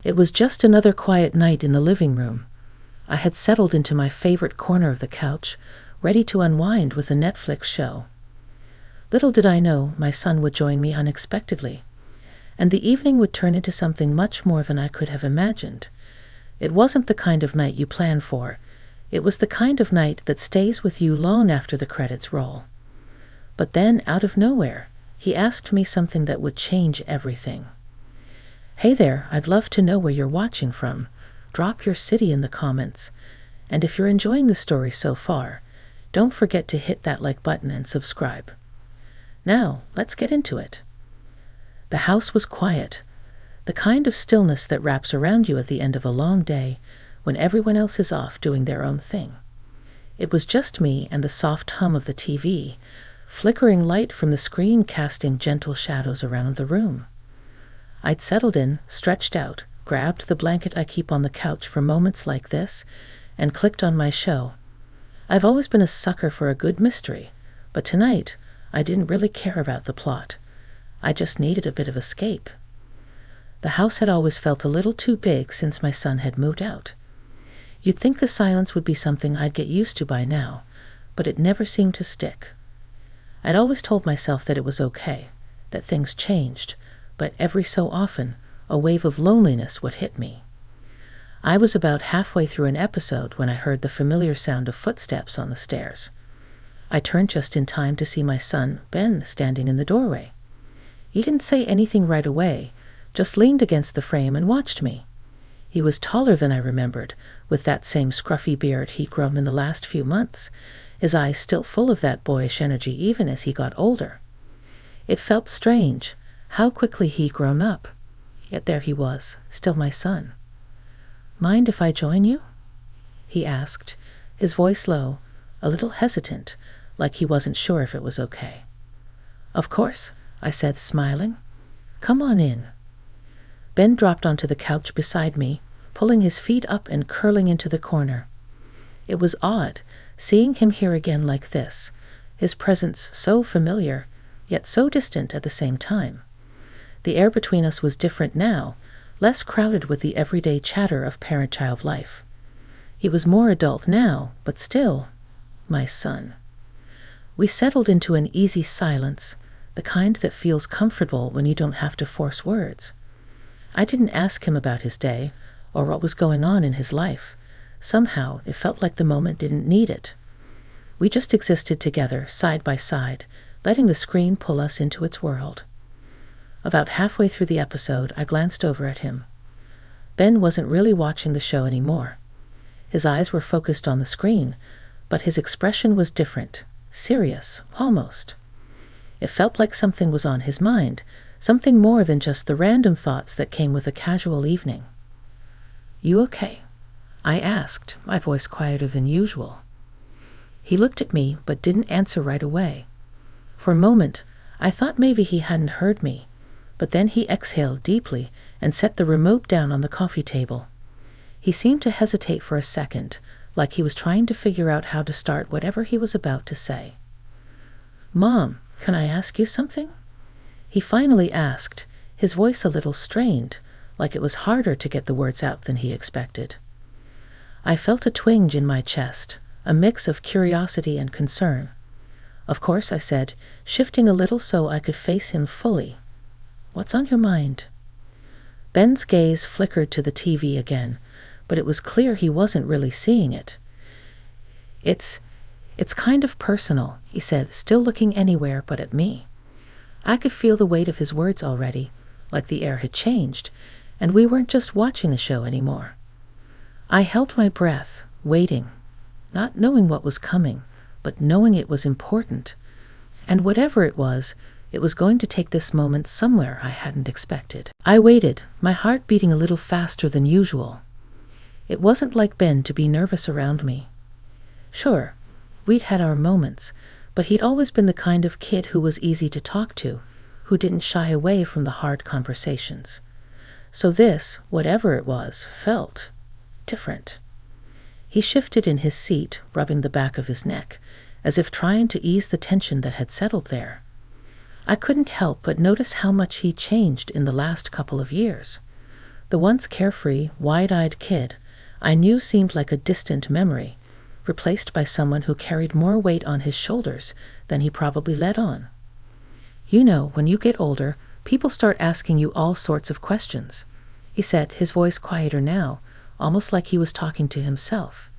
It was just another quiet night in the living room. I had settled into my favorite corner of the couch, ready to unwind with a Netflix show. Little did I know my son would join me unexpectedly, and the evening would turn into something much more than I could have imagined. It wasn't the kind of night you plan for. It was the kind of night that stays with you long after the credits roll. But then, out of nowhere, he asked me something that would change everything. "Hey there, I'd love to know where you're watching from. Drop your city in the comments. And if you're enjoying the story so far, don't forget to hit that like button and subscribe." Now, let's get into it. The house was quiet, the kind of stillness that wraps around you at the end of a long day when everyone else is off doing their own thing. It was just me and the soft hum of the TV, flickering light from the screen casting gentle shadows around the room. I'd settled in, stretched out, grabbed the blanket I keep on the couch for moments like this, and clicked on my show. I've always been a sucker for a good mystery, but tonight I didn't really care about the plot. I just needed a bit of escape. The house had always felt a little too big since my son had moved out. You'd think the silence would be something I'd get used to by now, but it never seemed to stick. I'd always told myself that it was okay, that things changed, but every so often, a wave of loneliness would hit me. I was about halfway through an episode when I heard the familiar sound of footsteps on the stairs. I turned just in time to see my son, Ben, standing in the doorway. He didn't say anything right away, just leaned against the frame and watched me. He was taller than I remembered, with that same scruffy beard he'd grown in the last few months, his eyes still full of that boyish energy even as he got older. It felt strange, how quickly he'd grown up. Yet there he was, still my son. "Mind if I join you?" he asked, his voice low, a little hesitant, like he wasn't sure if it was okay. "Of course," I said, smiling. "Come on in." Ben dropped onto the couch beside me, pulling his feet up and curling into the corner. It was odd, seeing him here again like this, his presence so familiar, yet so distant at the same time. The air between us was different now, less crowded with the everyday chatter of parent-child life. He was more adult now, but still, my son. We settled into an easy silence, the kind that feels comfortable when you don't have to force words. I didn't ask him about his day, or what was going on in his life. Somehow, it felt like the moment didn't need it. We just existed together, side by side, letting the screen pull us into its world. About halfway through the episode, I glanced over at him. Ben wasn't really watching the show anymore. His eyes were focused on the screen, but his expression was different, serious, almost. It felt like something was on his mind, something more than just the random thoughts that came with a casual evening. "You okay?" I asked, my voice quieter than usual. He looked at me, but didn't answer right away. For a moment, I thought maybe he hadn't heard me, but then he exhaled deeply and set the remote down on the coffee table. He seemed to hesitate for a second, like he was trying to figure out how to start whatever he was about to say. "Mom, can I ask you something?" He finally asked, his voice a little strained, like it was harder to get the words out than he expected. I felt a twinge in my chest, a mix of curiosity and concern. "Of course," I said, shifting a little so I could face him fully. "What's on your mind?" Ben's gaze flickered to the TV again, but it was clear he wasn't really seeing it. It's kind of personal," he said, still looking anywhere but at me. I could feel the weight of his words already, like the air had changed, and we weren't just watching a show anymore. I held my breath, waiting, not knowing what was coming, but knowing it was important. And whatever it was going to take this moment somewhere I hadn't expected. I waited, my heart beating a little faster than usual. It wasn't like Ben to be nervous around me. Sure, we'd had our moments, but he'd always been the kind of kid who was easy to talk to, who didn't shy away from the hard conversations. So this, whatever it was, felt different. He shifted in his seat, rubbing the back of his neck, as if trying to ease the tension that had settled there. I couldn't help but notice how much he'd changed in the last couple of years. The once carefree, wide-eyed kid I knew seemed like a distant memory, replaced by someone who carried more weight on his shoulders than he probably let on. You know, when you get older, people start asking you all sorts of questions, he said, his voice quieter now, almost like he was talking to himself.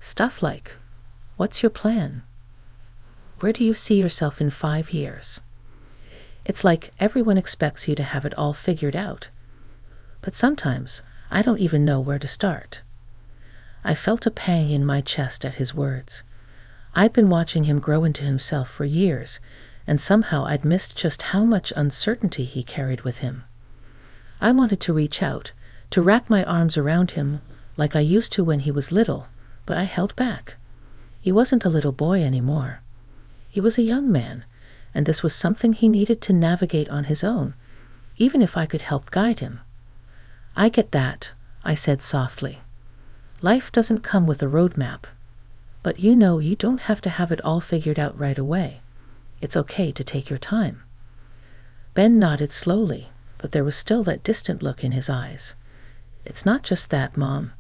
Stuff like, what's your plan? Where do you see yourself in 5 years? It's like everyone expects you to have it all figured out. But sometimes I don't even know where to start. I felt a pang in my chest at his words. I'd been watching him grow into himself for years, and somehow I'd missed just how much uncertainty he carried with him. I wanted to reach out, to wrap my arms around him like I used to when he was little, but I held back. He wasn't a little boy anymore. He was a young man, and this was something he needed to navigate on his own, even if I could help guide him. I get that, I said softly. Life doesn't come with a roadmap. But you know you don't have to have it all figured out right away. It's okay to take your time. Ben nodded slowly, but there was still that distant look in his eyes. It's not just that, Mom.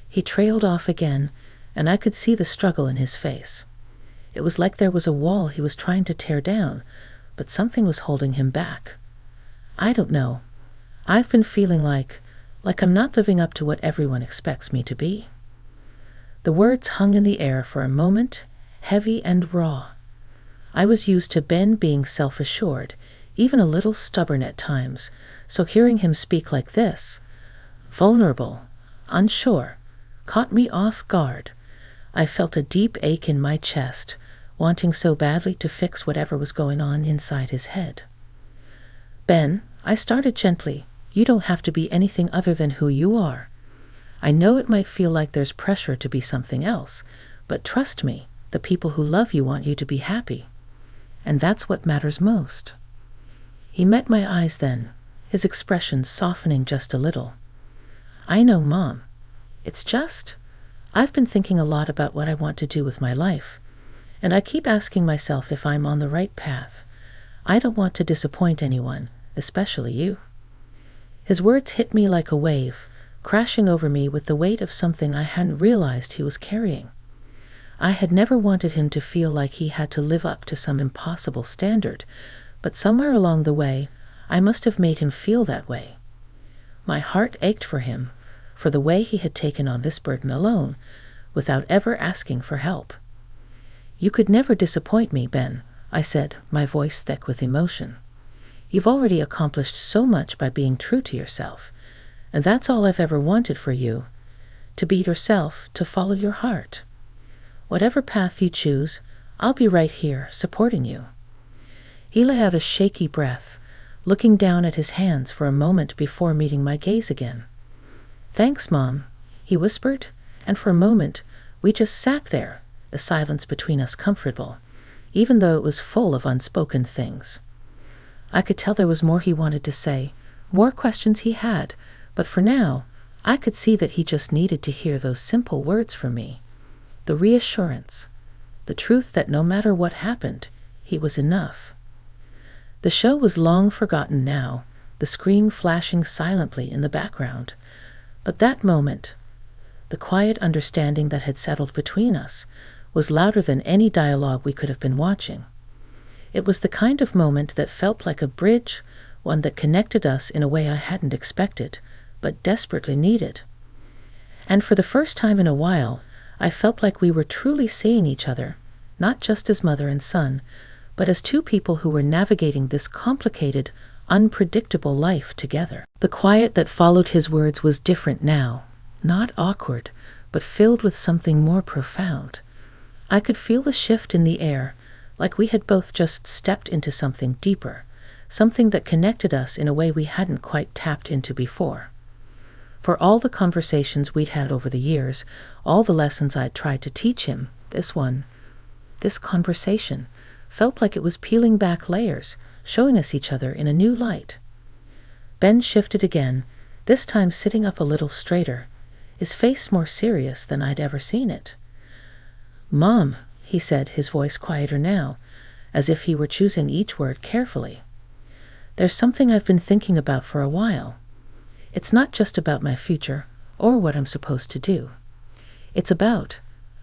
He trailed off again, and I could see the struggle in his face. It was like there was a wall he was trying to tear down, but something was holding him back. I don't know. I've been feeling like I'm not living up to what everyone expects me to be. The words hung in the air for a moment, heavy and raw. I was used to Ben being self-assured, even a little stubborn at times, so hearing him speak like this, vulnerable, unsure, caught me off guard. I felt a deep ache in my chest, wanting so badly to fix whatever was going on inside his head. Ben, I started gently, you don't have to be anything other than who you are. I know it might feel like there's pressure to be something else, but trust me, the people who love you want you to be happy. And that's what matters most. He met my eyes then, his expression softening just a little. I know, Mom. I've been thinking a lot about what I want to do with my life, and I keep asking myself if I'm on the right path. I don't want to disappoint anyone, especially you. His words hit me like a wave, crashing over me with the weight of something I hadn't realized he was carrying. I had never wanted him to feel like he had to live up to some impossible standard, but somewhere along the way, I must have made him feel that way. My heart ached for him, for the way he had taken on this burden alone, without ever asking for help. You could never disappoint me, Ben, I said, my voice thick with emotion. You've already accomplished so much by being true to yourself, and that's all I've ever wanted for you, to be yourself, to follow your heart. Whatever path you choose, I'll be right here, supporting you. He let out a shaky breath, looking down at his hands for a moment before meeting my gaze again. Thanks, Mom, he whispered, and for a moment we just sat there, the silence between us comfortable, even though it was full of unspoken things. I could tell there was more he wanted to say, more questions he had, but for now, I could see that he just needed to hear those simple words from me. The reassurance, the truth that no matter what happened, he was enough. The show was long forgotten now, the screen flashing silently in the background. But that moment, the quiet understanding that had settled between us, was louder than any dialogue we could have been watching. It was the kind of moment that felt like a bridge, one that connected us in a way I hadn't expected, but desperately needed. And for the first time in a while, I felt like we were truly seeing each other, not just as mother and son, but as two people who were navigating this complicated, unpredictable life together. The quiet that followed his words was different now, not awkward, but filled with something more profound. I could feel the shift in the air, like we had both just stepped into something deeper, something that connected us in a way we hadn't quite tapped into before. For all the conversations we'd had over the years, all the lessons I'd tried to teach him, this conversation, felt like it was peeling back layers, showing us each other in a new light. Ben shifted again, this time sitting up a little straighter, his face more serious than I'd ever seen it. Mom, he said, his voice quieter now, as if he were choosing each word carefully. There's something I've been thinking about for a while. It's not just about my future or what I'm supposed to do. It's about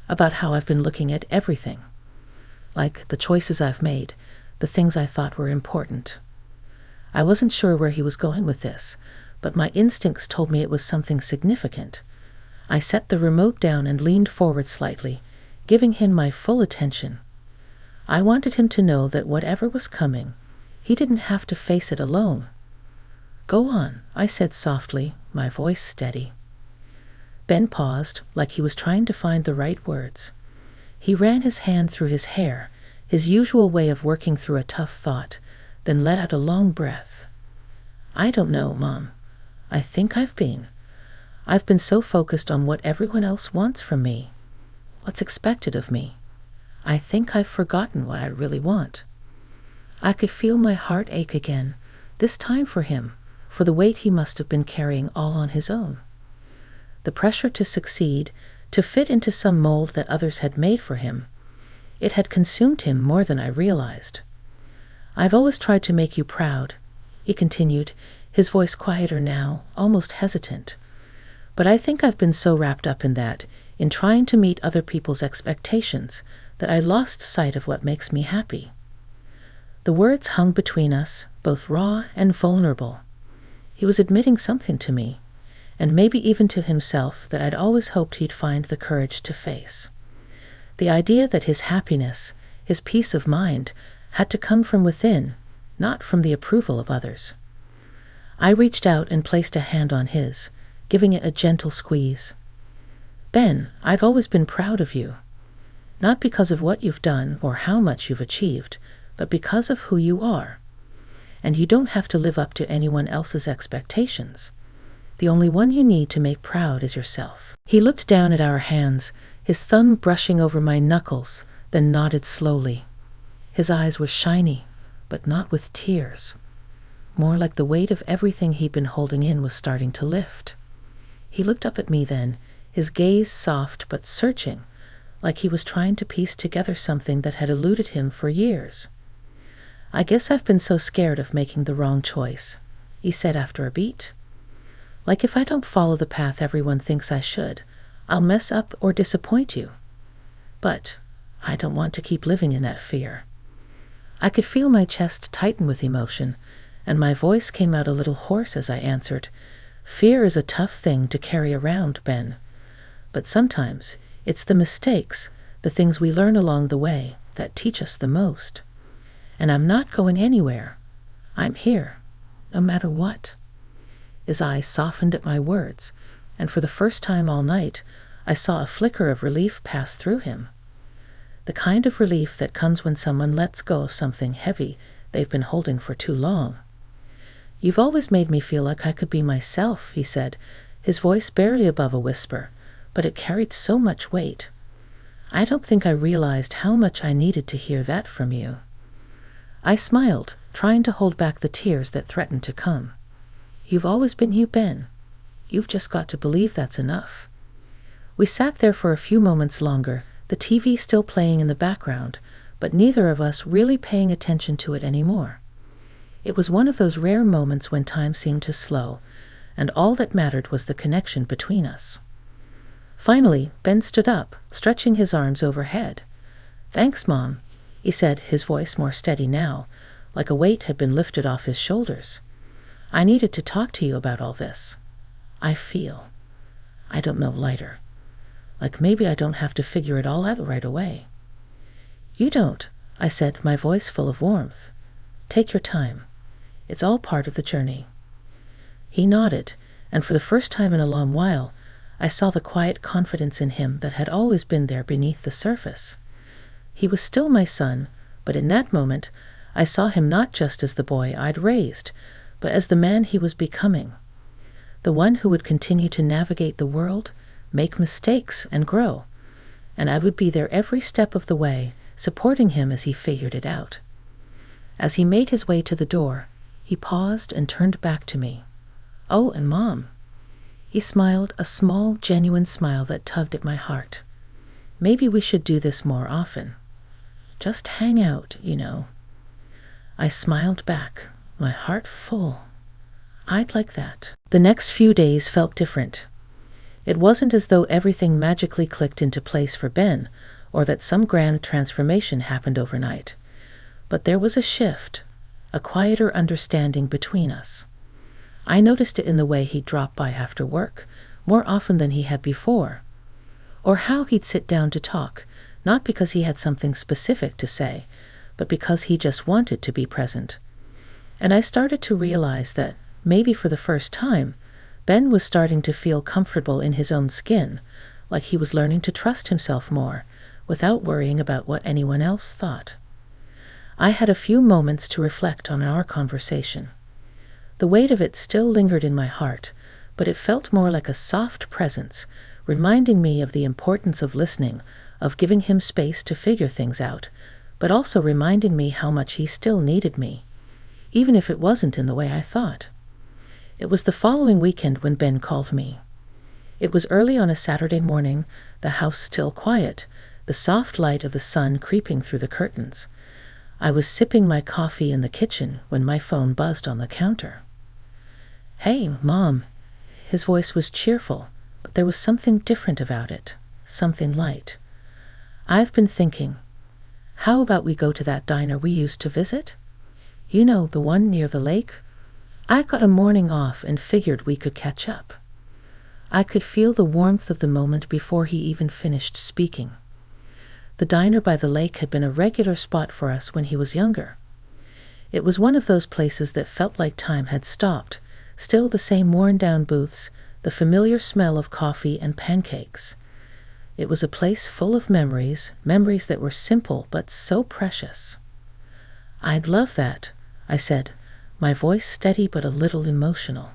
how I've been looking at everything. Like the choices I've made, the things I thought were important. I wasn't sure where he was going with this, but my instincts told me it was something significant. I set the remote down and leaned forward slightly, giving him my full attention. I wanted him to know that whatever was coming, he didn't have to face it alone. "Go on," I said softly, my voice steady. Ben paused, like he was trying to find the right words. He ran his hand through his hair, his usual way of working through a tough thought, then let out a long breath. "I don't know, Mom. I think I've been so focused on what everyone else wants from me, what's expected of me. I think I've forgotten what I really want." I could feel my heart ache again, this time for him, for the weight he must have been carrying all on his own. The pressure to succeed, to fit into some mold that others had made for him, it had consumed him more than I realized. "I've always tried to make you proud," he continued, his voice quieter now, almost hesitant. "But I think I've been so wrapped up in that, in trying to meet other people's expectations, that I lost sight of what makes me happy." The words hung between us, both raw and vulnerable. He was admitting something to me, and maybe even to himself, that I'd always hoped he'd find the courage to face. The idea that his happiness, his peace of mind, had to come from within, not from the approval of others. I reached out and placed a hand on his, giving it a gentle squeeze. "Ben, I've always been proud of you. Not because of what you've done or how much you've achieved, but because of who you are. And you don't have to live up to anyone else's expectations. The only one you need to make proud is yourself." He looked down at our hands, his thumb brushing over my knuckles, then nodded slowly. His eyes were shiny, but not with tears. More like the weight of everything he'd been holding in was starting to lift. He looked up at me then, his gaze soft but searching, like he was trying to piece together something that had eluded him for years. "I guess I've been so scared of making the wrong choice," he said after a beat. "Like if I don't follow the path everyone thinks I should, I'll mess up or disappoint you. But I don't want to keep living in that fear." I could feel my chest tighten with emotion, and my voice came out a little hoarse as I answered, "Fear is a tough thing to carry around, Ben. But sometimes it's the mistakes, the things we learn along the way, that teach us the most. And I'm not going anywhere. I'm here, no matter what." His eyes softened at my words, and for the first time all night, I saw a flicker of relief pass through him. The kind of relief that comes when someone lets go of something heavy they've been holding for too long. "You've always made me feel like I could be myself," he said, his voice barely above a whisper, but it carried so much weight. "I don't think I realized how much I needed to hear that from you." I smiled, trying to hold back the tears that threatened to come. "You've always been you, Ben. You've just got to believe that's enough." We sat there for a few moments longer, the TV still playing in the background, but neither of us really paying attention to it anymore. It was one of those rare moments when time seemed to slow, and all that mattered was the connection between us. Finally, Ben stood up, stretching his arms overhead. "Thanks, Mom," he said, his voice more steady now, like a weight had been lifted off his shoulders. "I needed to talk to you about all this. I feel, I don't know, lighter. Like maybe I don't have to figure it all out right away." "You don't," I said, my voice full of warmth. "Take your time. It's all part of the journey." He nodded, and for the first time in a long while, I saw the quiet confidence in him that had always been there beneath the surface. He was still my son, but in that moment, I saw him not just as the boy I'd raised, but as the man he was becoming. The one who would continue to navigate the world, make mistakes, and grow. And I would be there every step of the way, supporting him as he figured it out. As he made his way to the door, he paused and turned back to me. "Oh, and Mom." He smiled, a small, genuine smile that tugged at my heart. "Maybe we should do this more often. Just hang out, you know." I smiled back, my heart full. I'd like that. The next few days felt different. It wasn't as though everything magically clicked into place for Ben, or that some grand transformation happened overnight. But there was a shift, a quieter understanding between us. I noticed it in the way he'd drop by after work, more often than he had before, or how he'd sit down to talk, not because he had something specific to say, but because he just wanted to be present. And I started to realize that, maybe for the first time, Ben was starting to feel comfortable in his own skin, like he was learning to trust himself more, without worrying about what anyone else thought. I had a few moments to reflect on our conversation. The weight of it still lingered in my heart, but it felt more like a soft presence, reminding me of the importance of listening, of giving him space to figure things out, but also reminding me how much he still needed me, even if it wasn't in the way I thought. It was the following weekend when Ben called me. It was early on a Saturday morning, the house still quiet, the soft light of the sun creeping through the curtains. I was sipping my coffee in the kitchen when my phone buzzed on the counter. "Hey, Mom." His voice was cheerful, but there was something different about it, something light. "I've been thinking, how about we go to that diner we used to visit? You know, the one near the lake? I got a morning off and figured we could catch up." I could feel the warmth of the moment before he even finished speaking. The diner by the lake had been a regular spot for us when he was younger. It was one of those places that felt like time had stopped, still the same worn-down booths, the familiar smell of coffee and pancakes. It was a place full of memories, memories that were simple but so precious. "I'd love that," I said, my voice steady but a little emotional.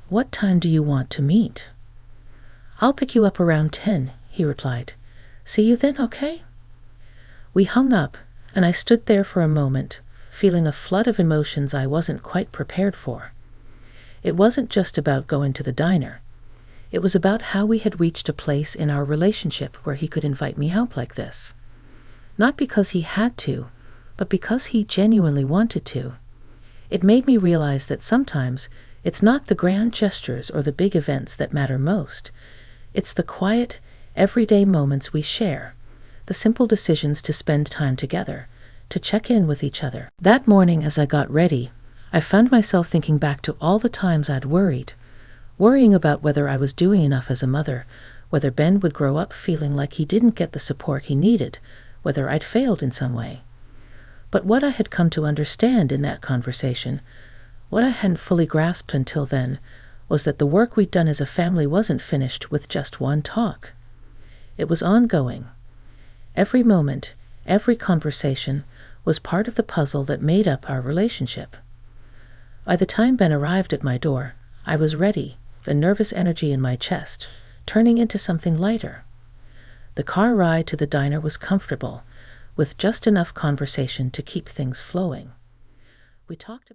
"What time do you want to meet?" "I'll pick you up around 10, he replied. "See you then, okay?" We hung up, and I stood there for a moment, feeling a flood of emotions I wasn't quite prepared for. It wasn't just about going to the diner. It was about how we had reached a place in our relationship where he could invite me out like this. Not because he had to, but because he genuinely wanted to. It made me realize that sometimes it's not the grand gestures or the big events that matter most. It's the quiet, everyday moments we share, the simple decisions to spend time together, to check in with each other. That morning as I got ready, I found myself thinking back to all the times I'd worrying about whether I was doing enough as a mother, whether Ben would grow up feeling like he didn't get the support he needed, whether I'd failed in some way. But what I had come to understand in that conversation, what I hadn't fully grasped until then, was that the work we'd done as a family wasn't finished with just one talk. It was ongoing. Every moment, every conversation was part of the puzzle that made up our relationship. By the time Ben arrived at my door, I was ready, the nervous energy in my chest turning into something lighter. The car ride to the diner was comfortable, with just enough conversation to keep things flowing. We talked